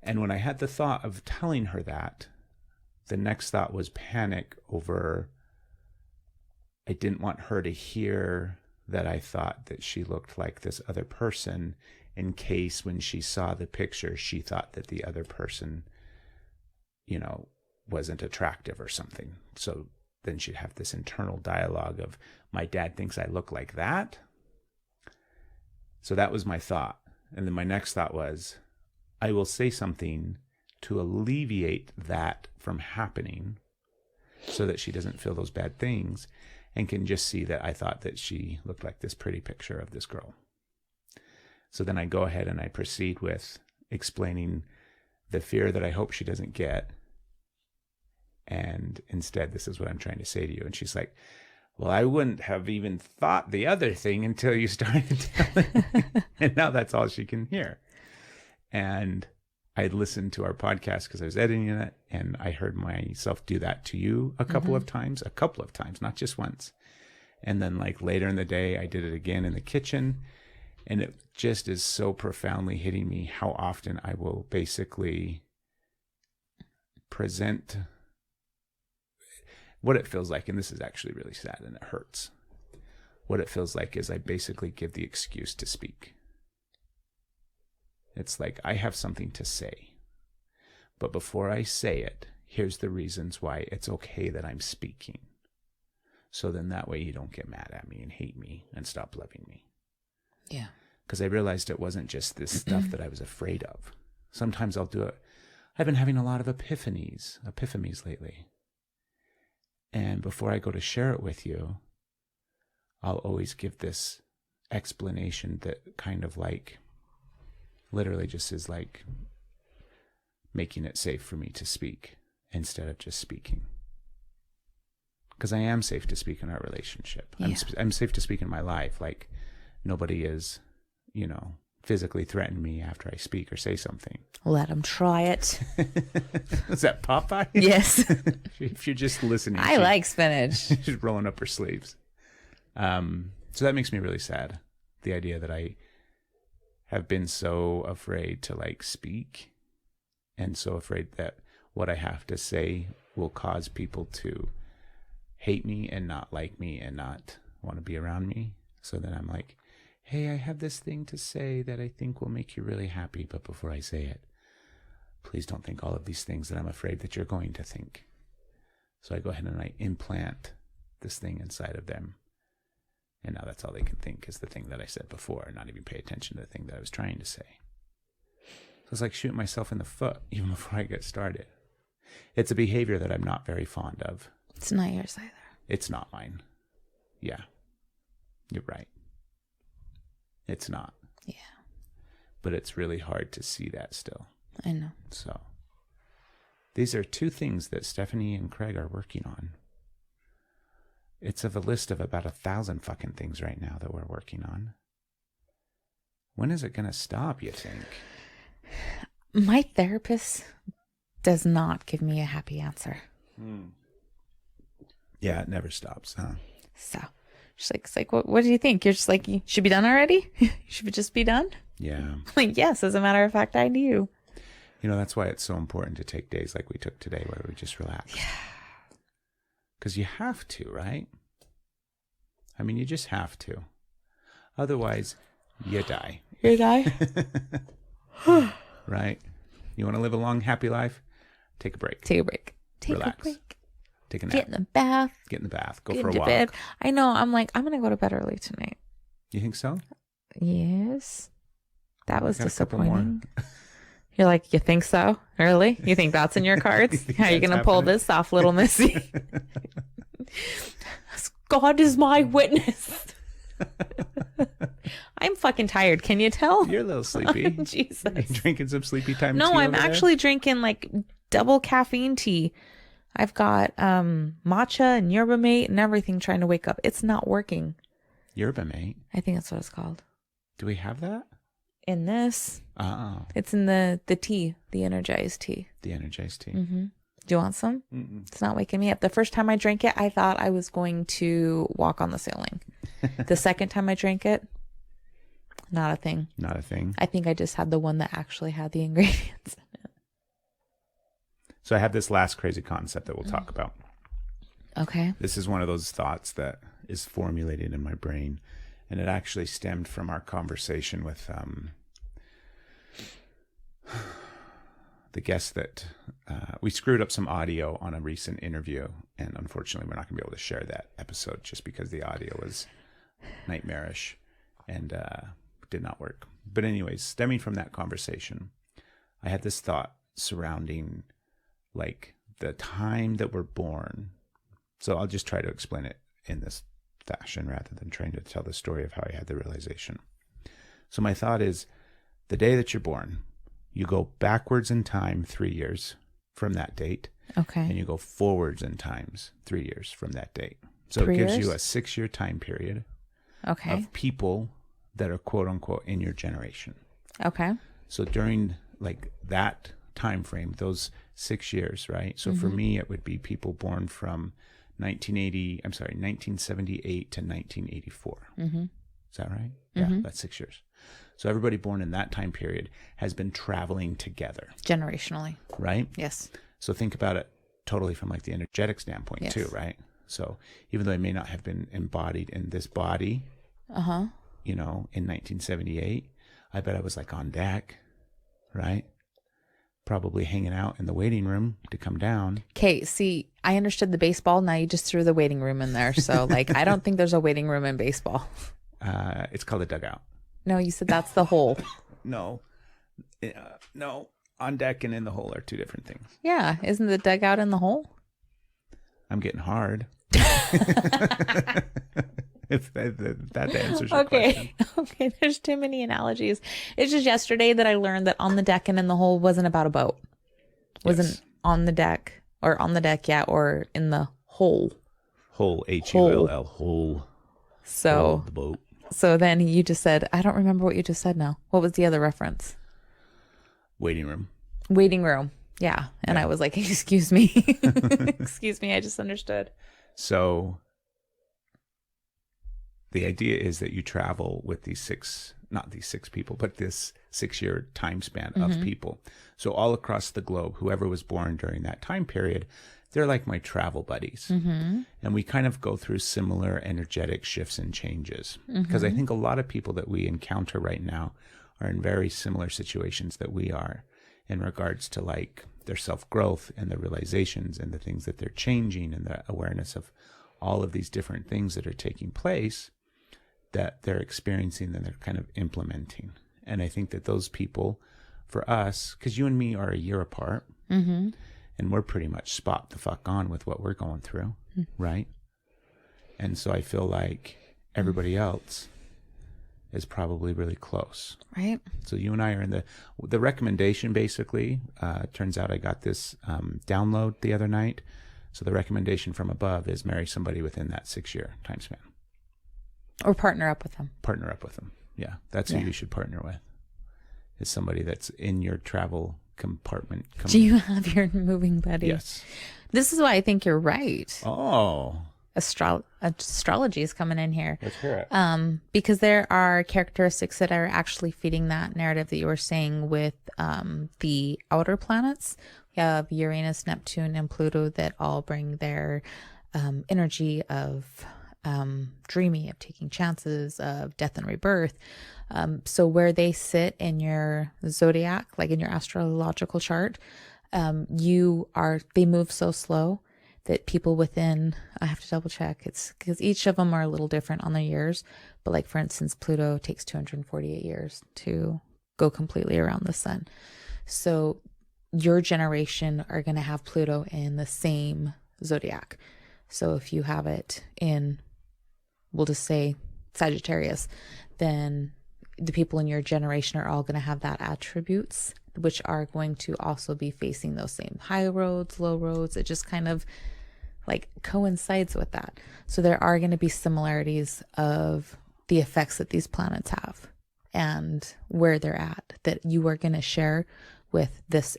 And when I had the thought of telling her that, the next thought was panic over, I didn't want her to hear that I thought that she looked like this other person, in case when she saw the picture, she thought that the other person, you know, wasn't attractive or something. So then she'd have this internal dialogue of, my dad thinks I look like that. So that was my thought. And then my next thought was, I will say something to alleviate that from happening so that she doesn't feel those bad things and can just see that I thought that she looked like this pretty picture of this girl. So then I go ahead and I proceed with explaining the fear that I hope she doesn't get. And instead, this is what I'm trying to say to you. And she's like, well, I wouldn't have even thought the other thing until you started telling me. And now that's all she can hear. And I listened to our podcast because I was editing it, and I heard myself do that to you a couple of times, not just once. And then like later in the day, I did it again in the kitchen, and it just is so profoundly hitting me how often I will basically present what it feels like. And this is actually really sad and it hurts. What it feels like is I basically give the excuse to speak. It's like, I have something to say, but before I say it, here's the reasons why it's okay that I'm speaking. So then that way you don't get mad at me and hate me and stop loving me. Yeah. Because I realized it wasn't just this stuff that I was afraid of. Sometimes I'll do it. I've been having a lot of epiphanies lately. And before I go to share it with you, I'll always give this explanation that kind of like literally just is like making it safe for me to speak instead of just speaking. Because I am safe to speak in our relationship. Yeah. I'm safe to speak in my life. Like nobody is, physically threaten me after I speak or say something. Let them try it. Is that Popeye? Yes. If you're just listening. I like spinach. She's rolling up her sleeves. So that makes me really sad. The idea that I have been so afraid to like speak and so afraid that what I have to say will cause people to hate me and not like me and not want to be around me. So then I'm like, hey, I have this thing to say that I think will make you really happy. But before I say it, please don't think all of these things that I'm afraid that you're going to think. So I go ahead and I implant this thing inside of them. And now that's all they can think is the thing that I said before, and not even pay attention to the thing that I was trying to say. So it's like shooting myself in the foot even before I get started. It's a behavior that I'm not very fond of. It's not yours either. It's not mine. Yeah. You're right. It's not. Yeah. But it's really hard to see that still. I know. So these are two things that Stephanie and Craig are working on. It's of a list of about 1,000 fucking things right now that we're working on. When is it going to stop, you think? My therapist does not give me a happy answer. Yeah, it never stops, huh? So she's like, what do you think? You're just like, you should be done already? You should just be done? Yeah. Like, yes, as a matter of fact, I do. That's why it's so important to take days like we took today where we just relax. Yeah. Because you have to, right? I mean, you just have to. Otherwise, you die. You die? Right? You want to live a long, happy life? Take a break. Take a break. Relax. A break. Take a nap. Get in the bath. Get in the bath. Go Get for a into walk. bed. I know. I'm like, I'm going to go to bed early tonight. You think so? Yes. That was Got a couple more. disappointing. You're like, you think so? Really? You think that's in your cards? How are you going to pull this off, little missy? God is my witness. I'm fucking tired. Can you tell? You're a little sleepy. Jesus. Are you drinking some sleepy time No, tea I'm over there? actually drinking like double caffeine tea. I've got matcha and yerba mate and everything trying to wake up. It's not working. Yerba mate? I think that's what it's called. Do we have that? In this. Oh. It's in the tea, the energized tea. The energized tea. Mm-hmm. Do you want some? Mm-mm. It's not waking me up. The first time I drank it, I thought I was going to walk on the ceiling. The second time I drank it, not a thing. Not a thing. I think I just had the one that actually had the ingredients in it. So I have this last crazy concept that we'll talk about. Okay. This is one of those thoughts that is formulated in my brain, and it actually stemmed from our conversation with the guest that we screwed up some audio on a recent interview, and unfortunately we're not going to be able to share that episode just because the audio was nightmarish and did not work. But anyways, stemming from that conversation, I had this thought surrounding like the time that we're born. So I'll just try to explain it in this fashion rather than trying to tell the story of how I had the realization. So my thought is, the day that you're born, you go backwards in time 3 years from that date. Okay. And you go forwards in times 3 years from that date. So 3 it gives years? you a 6-year time period Okay. of people that are quote unquote in your generation. Okay. So during like that time frame, those 6 years, right? So for me, it would be people born from 1978 to 1984. Mm-hmm. Is that right? Yeah, that's 6 years. So everybody born in that time period has been traveling together, Generationally. right? Yes. So think about it totally from like the energetic standpoint Yes. too, right? So even though I may not have been embodied in this body, you know, in 1978, I bet I was like on deck, right? probably hanging out in the waiting room to come down. Okay, see, I understood the baseball. Now you just threw the waiting room in there. So, like, I don't think there's a waiting room in baseball. It's called a dugout. No, you said that's the hole. No. No. On deck and in the hole are two different things. Yeah. Isn't the dugout in the hole? I'm getting hard. If that answers your question. Okay. There's too many analogies. It's just yesterday that I learned that on the deck and in the hole wasn't about a boat. Wasn't on the deck or on the deck, yeah, or in the hole. Hole, Hull, hole. So the boat. So then you just said, I don't remember what you just said now. What was the other reference? Waiting room. Waiting room. Yeah. And I was like, excuse me. Excuse me. I just understood. So the idea is that you travel with not these six people, but this 6-year time span of people. So all across the globe, whoever was born during that time period, they're like my travel buddies. And we kind of go through similar energetic shifts and changes. Because I think a lot of people that we encounter right now are in very similar situations that we are in regards to like their self-growth and the realizations and the things that they're changing and the awareness of all of these different things that are taking place that they're experiencing and they're kind of implementing. And I think that those people, for us, because you and me are a year apart, and we're pretty much spot the fuck on with what we're going through, right? And so I feel like everybody else is probably really close. Right. So you and I are in the recommendation, basically. Turns out I got this download the other night. So the recommendation from above is marry somebody within that 6-year time span. Or partner up with them. Partner up with them. Yeah. That's who you should partner with. Is somebody that's in your travel compartment. Do you have your moving buddy? Yes. This is why I think you're right. Oh. Astrology is coming in here. Let's hear it. Because there are characteristics that are actually feeding that narrative that you were saying with the outer planets. We have Uranus, Neptune, and Pluto that all bring their energy of dreaming, of taking chances, of death and rebirth. So where they sit in your zodiac, like in your astrological chart, they move so slow that people within, I have to double check, it's because each of them are a little different on their years. But like, for instance, Pluto takes 248 years to go completely around the sun. So your generation are going to have Pluto in the same zodiac. So if you have it in, we'll just say Sagittarius, then the people in your generation are all going to have that attributes, which are going to also be facing those same high roads, low roads. It just kind of like coincides with that. So there are going to be similarities of the effects that these planets have and where they're at that you are going to share with this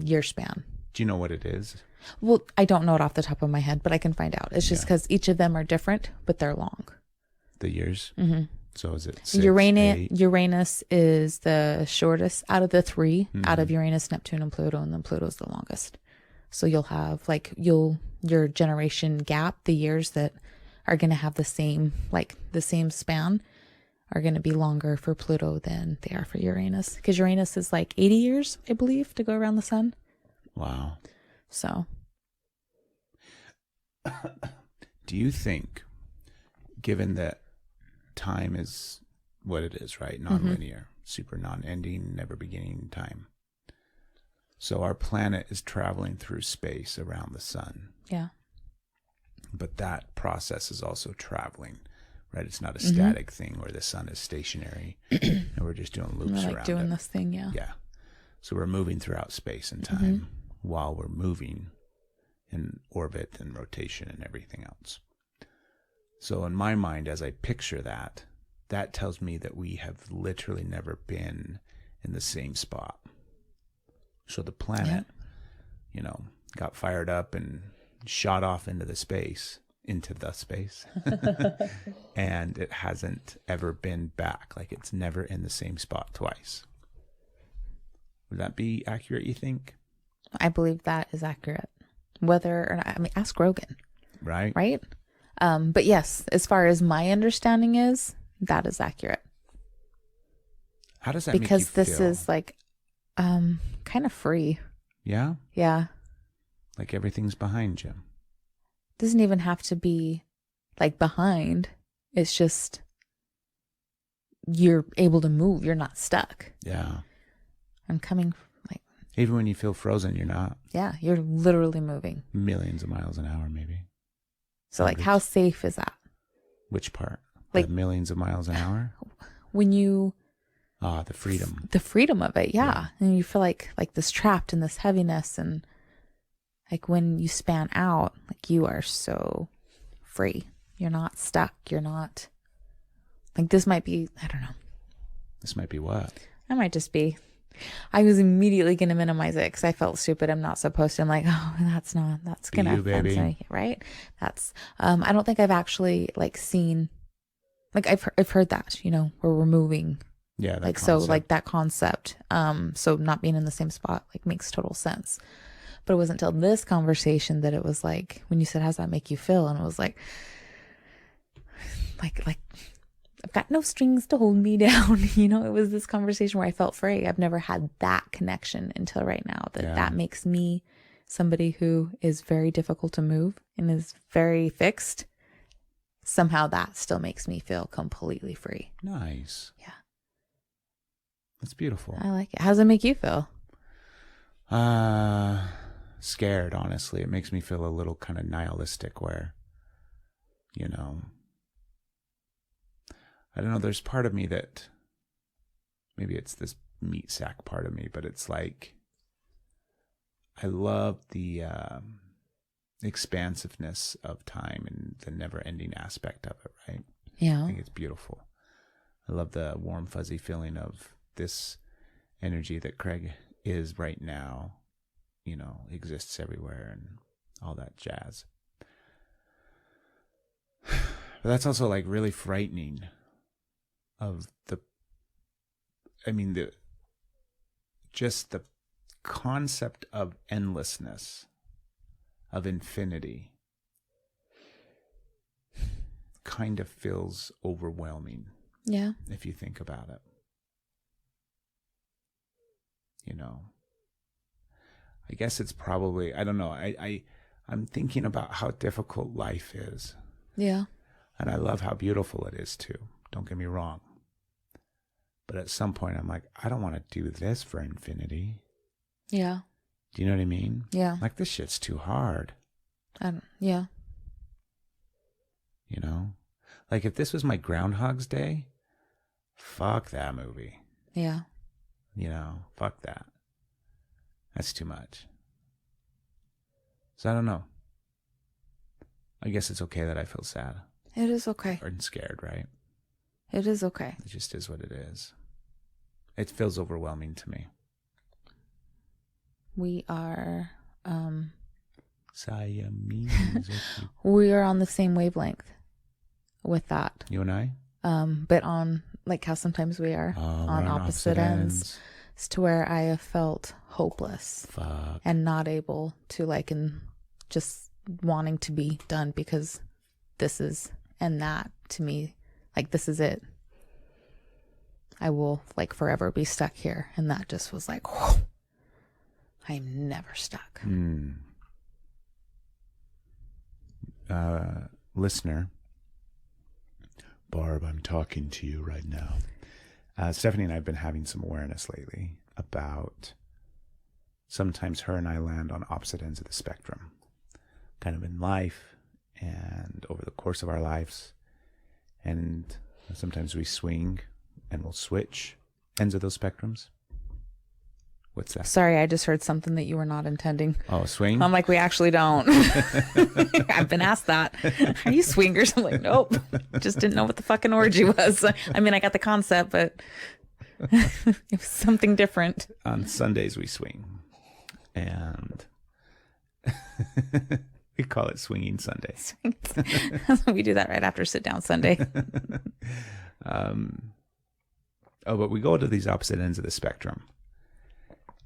year span. Do you know what it is? Well, I don't know it off the top of my head, but I can find out. It's just because each of them are different, but they're long. The years? So is it 6, Uranus is the shortest out of the 3, out of Uranus, Neptune, and Pluto, and then Pluto's the longest. So you'll have like your generation gap, the years that are going to have the same span are going to be longer for Pluto than they are for Uranus, because Uranus is like 80 years, I believe, to go around the sun. Wow. So do you think, given that time is what it is, right? Non-linear, super non-ending, never beginning time. So our planet is traveling through space around the sun. Yeah. But that process is also traveling, right? It's not a static thing where the sun is stationary and we're just doing loops we're like around doing it. this thing, yeah. Yeah. So we're moving throughout space and time while we're moving in orbit and rotation and everything else. So in my mind, as I picture that, that tells me that we have literally never been in the same spot. So the planet, got fired up and shot off into the space, and it hasn't ever been back. Like, it's never in the same spot twice. Would that be accurate, you think? I believe that is accurate. Whether or not, ask Rogan. Right? Right? But yes, as far as my understanding is, that is accurate. How does that because make you this feel? is like Kind of free. Yeah? Yeah. Like everything's behind you. Doesn't even have to be like behind. It's just you're able to move. You're not stuck. Yeah. I'm coming like, Even when you feel frozen, you're not. yeah, you're literally moving. Millions of miles an hour, maybe. So like, how safe is that? Which part? Like the millions of miles an hour? When you... The freedom. The freedom of it, yeah. And you feel like this trapped in this heaviness, and like when you span out, like you are so free. You're not stuck. You're not like, this might be, I don't know. This might be what? I might just be. I was immediately going to minimize it because I felt stupid. I'm not supposed to. I'm like, oh, that's going to offend me, right? That's, I don't think I've actually like seen, like I've heard that, you know, where we're moving. Yeah. Like, concept. So like that concept. So not being in the same spot, like, makes total sense. But it wasn't until this conversation that it was like, when you said, how's that make you feel? And it was like I've got no strings to hold me down. You know, it was this conversation where I felt free. I've never had that connection until right now, that makes me somebody who is very difficult to move and is very fixed. Somehow that still makes me feel completely free. Nice. Yeah. That's beautiful. I like it. How does it make you feel? Scared, honestly. It makes me feel a little kind of nihilistic where, you know, I don't know, there's part of me that, maybe it's this meat sack part of me, but it's like, I love the expansiveness of time and the never-ending aspect of it, right? Yeah. I think it's beautiful. I love the warm, fuzzy feeling of this energy that Craig is right now, you know, exists everywhere and all that jazz. But that's also like really frightening of the concept of endlessness, of infinity, kind of feels overwhelming. Yeah. If you think about it. You know, I guess it's probably, I don't know, I'm thinking about how difficult life is. Yeah. And I love how beautiful it is too. Don't get me wrong. But at some point I'm like, I don't want to do this for infinity. Yeah. Do you know what I mean? Yeah. Like, this shit's too hard. Yeah. You know? Like, if this was my Groundhog's Day, fuck that movie. Yeah. You know, fuck that. That's too much. So I don't know. I guess it's okay that I feel sad. It is okay. Or scared, right? It is okay. It just is what it is. It feels overwhelming to me. We are Siamese. we are on the same wavelength with that. You and I? But on, like how sometimes we are on opposite ends. It's to where I have felt hopeless. Fuck. And not able to, like, and just wanting to be done because this is, and that to me, like, this is it. I will, like, forever be stuck here. And that just was like, whew, I'm never stuck. Listener, Barb, I'm talking to you right now. Stephanie and I have been having some awareness lately about sometimes her and I land on opposite ends of the spectrum, kind of in life and over the course of our lives. And sometimes we swing and we'll switch ends of those spectrums. What's that? Sorry, I just heard something that you were not intending. Oh, swing? I'm like, we actually don't. I've been asked that. Are you swingers? I'm like, nope. Just didn't know what the fucking orgy was. I mean, I got the concept, but it was something different. On Sundays we swing. And we call it Swinging Sunday. We do that right after Sit Down Sunday. But we go to these opposite ends of the spectrum.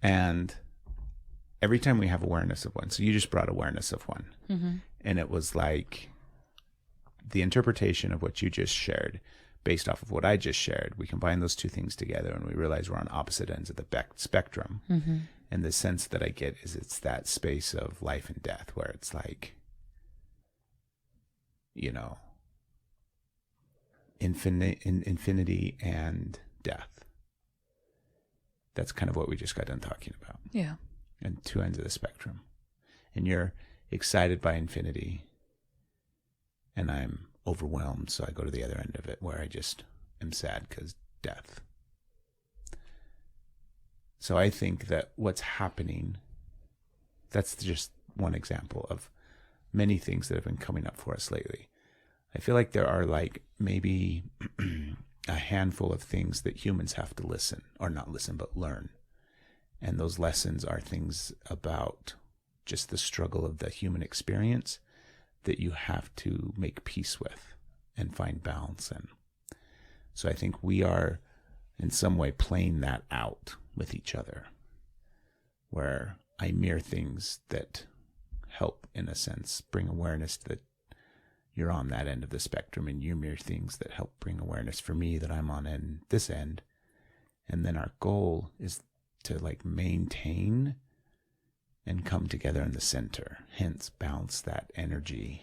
And every time we have awareness of one, so you just brought awareness of one. Mm-hmm. And it was like the interpretation of what you just shared based off of what I just shared, we combine those two things together and we realize we're on opposite ends of the spectrum. Mm-hmm. And the sense that I get is it's that space of life and death where it's like, you know, infinity and death. That's kind of what we just got done talking about. Yeah. And two ends of the spectrum. And you're excited by infinity, and I'm overwhelmed, so I go to the other end of it where I just am sad because death. So I think that what's happening, that's just one example of many things that have been coming up for us lately. I feel like there are like maybe a handful of things that humans have to listen, or not listen, but learn. And those lessons are things about just the struggle of the human experience that you have to make peace with and find balance in. So I think we are in some way playing that out with each other, where I mirror things that help, in a sense, bring awareness that you're on that end of the spectrum, and you mirror things that help bring awareness for me that I'm on this end. And then our goal is to like maintain and come together in the center, hence balance that energy.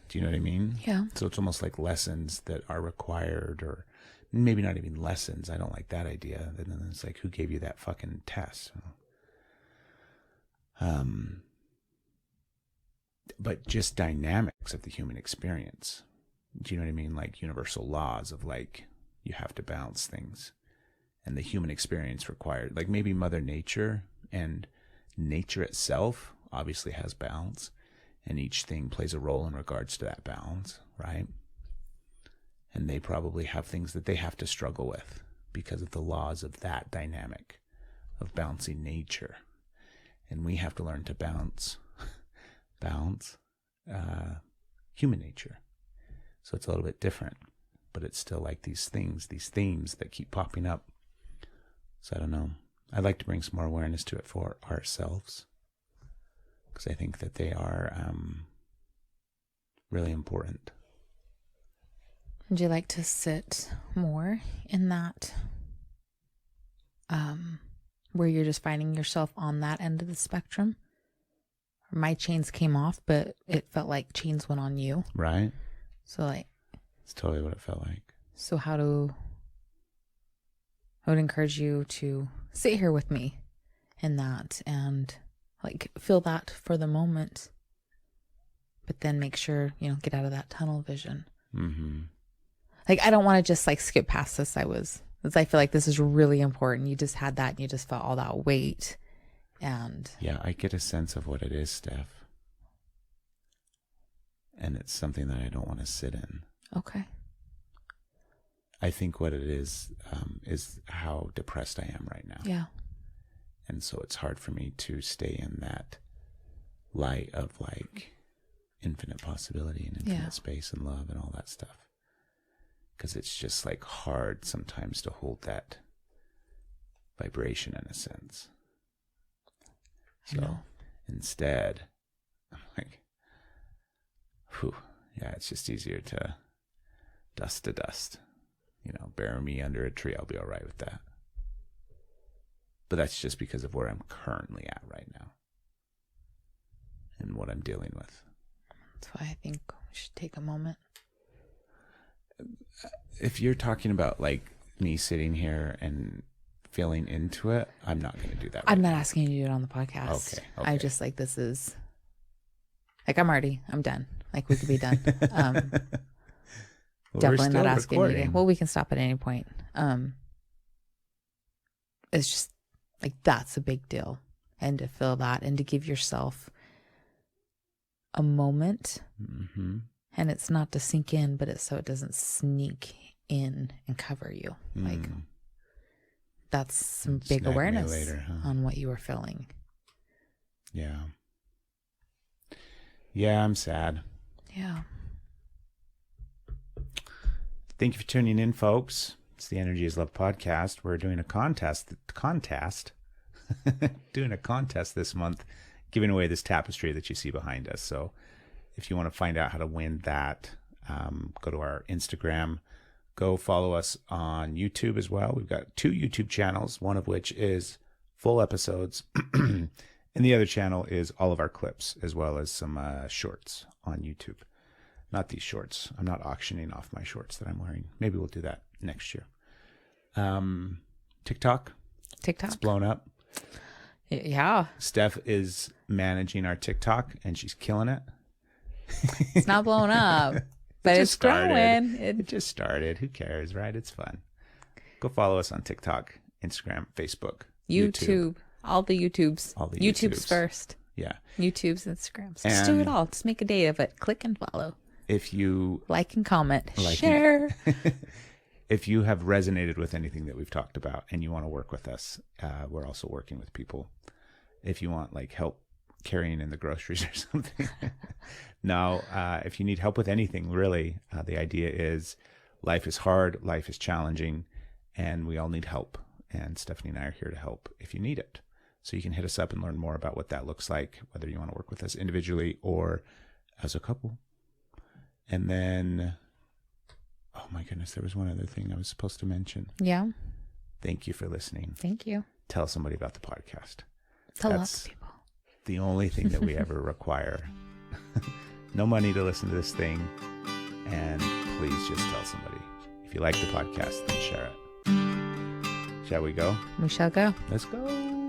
Do you know what I mean? Yeah. So it's almost like lessons that are required, or maybe not even lessons. I don't like that idea. And then it's like, who gave you that fucking test? But just dynamics of the human experience. Do you know what I mean? Like universal laws of like, you have to balance things. And the human experience required, like maybe Mother Nature and nature itself obviously has balance, and each thing plays a role in regards to that balance, right? And they probably have things that they have to struggle with because of the laws of that dynamic of balancing nature. And we have to learn to balance human nature. So it's a little bit different, but it's still like these things, these themes that keep popping up. So I don't know. I'd like to bring some more awareness to it for ourselves, because I think that they are really important. Would you like to sit more in that, where you're just finding yourself on that end of the spectrum? My chains came off, but it felt like chains went on you. Right. So like, it's totally what it felt like. So I would encourage you to sit here with me in that and like feel that for the moment, but then make sure, get out of that tunnel vision. Mm-hmm. Like, I don't want to just like skip past this. I feel like this is really important. You just had that and you just felt all that weight. And yeah, I get a sense of what it is, Steph. And it's something that I don't want to sit in. Okay. I think what it is how depressed I am right now. Yeah. And so it's hard for me to stay in that light of like infinite possibility and infinite space and love and all that stuff. Because it's just like hard sometimes to hold that vibration in a sense. So instead, I'm like, it's just easier to dust. Bury me under a tree. I'll be all right with that. But that's just because of where I'm currently at right now and what I'm dealing with. That's why I think we should take a moment. If you're talking about like me sitting here and feeling into it, I'm not going to do that. I'm not asking you to do it on the podcast. Okay. I just like, this is like, I'm done. Like, we could be done. Definitely not asking you to. Well, we can stop at any point. It's just like, that's a big deal. And to feel that and to give yourself a moment. Mm-hmm. And it's not to sink in, but it's so it doesn't sneak in and cover you. Like, that's some big awareness later, on what you were feeling. Yeah. Yeah, I'm sad. Yeah. Thank you for tuning in, folks. It's the Energy is Love podcast. We're doing a contest doing a contest this month, giving away this tapestry that you see behind us. So if you want to find out how to win that, go to our Instagram. go follow us on YouTube as well. We've got 2 YouTube channels, one of which is full episodes. And the other channel is all of our clips, as well as some shorts on YouTube. Not these shorts. I'm not auctioning off my shorts that I'm wearing. Maybe we'll do that next year. TikTok. It's blown up. Yeah. Steph is managing our TikTok, and she's killing it. It's not blown up, but it's growing. It just started. Who cares, right? It's fun. Go follow us on TikTok, Instagram, Facebook, YouTube. All the YouTubes. YouTube's first. Yeah. YouTube's, Instagrams. Just do it all. Just make a day of it. Click and follow. If you like and comment, share. If you have resonated with anything that we've talked about and you want to work with us, we're also working with people. If you want like help carrying in the groceries or something. No, if you need help with anything, really, the idea is life is hard, life is challenging, and we all need help. And Stephanie and I are here to help if you need it. So you can hit us up and learn more about what that looks like, whether you want to work with us individually or as a couple. And then, oh my goodness, there was one other thing I was supposed to mention. Yeah. Thank you for listening. Thank you. Tell somebody about the podcast. Tell lots of people. The only thing that we ever require. No money to listen to this thing. And please just tell somebody. If you like the podcast, then share it. Shall we go? We shall go. Let's go.